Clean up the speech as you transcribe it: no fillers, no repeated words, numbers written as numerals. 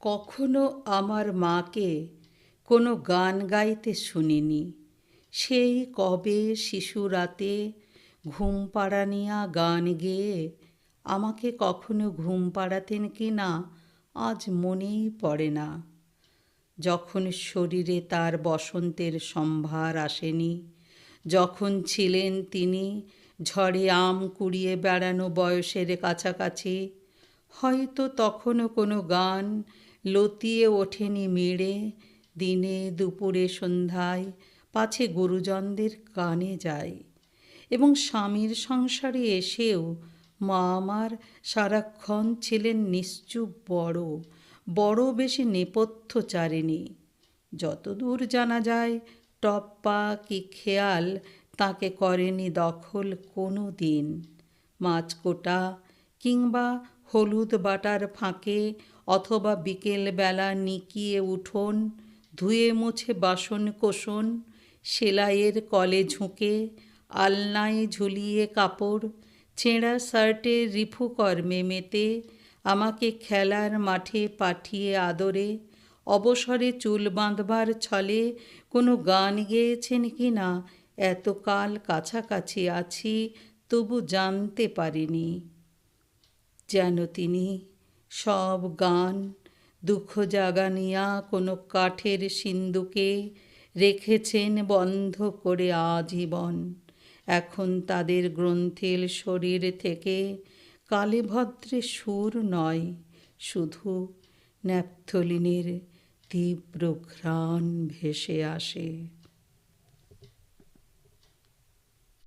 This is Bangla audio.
কখনো আমার মাকে কোনো গান গাইতে শুনিনি। সেই কবে শিশু রাতে ঘুম পাড়ানিয়া গান গেয়ে আমাকে কখনো ঘুম পাড়াতেন কি না আজ মনেই পড়ে না। যখন শরীরে তার বসন্তের সম্ভার আসেনি, যখন ছিলেন তিনি ঝড়ে আম কুড়িয়ে বেড়ানো বয়সের কাছাকাছি, হয়তো তখনও কোনো গান লতিয়ে ওঠেনি মেড়ে। দিনে দুপুরে সন্ধ্যায় পাছে গুরুজনদের কানে যায়, এবং স্বামীর সংসারে এসেও মা আমার সারাক্ষণ ছিলেন নিশ্চুপ, বড় বড় বেশি নেপথ্য চারেনি। যতদূর জানা যায় টপ্পা কি খেয়াল তাকে করেনি দখল কোনো দিন। মাছকোটা কিংবা হলুদ বাটার ফাঁকে, অথবা বিকেলবেলা নিকিয়ে উঠোন ধুয়ে মুছে বাসন কোসন, সেলাইয়ের কলে ঝুঁকে আলনায় ঝুলিয়ে কাপড়, ছেঁড়া শার্টের রিফু কর্মে মেতে আমাকে খেলার মাঠে পাঠিয়ে আদরে অবসরে চুল বাঁধবার ছলে কোনো গান গেয়েছেন কি না এতকাল কাছাকাছি আছি তবু জানতে পারিনি। যেন তিনি সব গান দুঃখ জাগানিয়া কোনো কাঠের সিন্দুকে রেখেছেন বন্ধ করে আজীবন। এখন তাদের গ্রন্থিল শরীর থেকে কালীভদ্রে সুর নয়, শুধু ন্যাপথলিনের তীব্র ঘ্রাণ ভেসে আসে।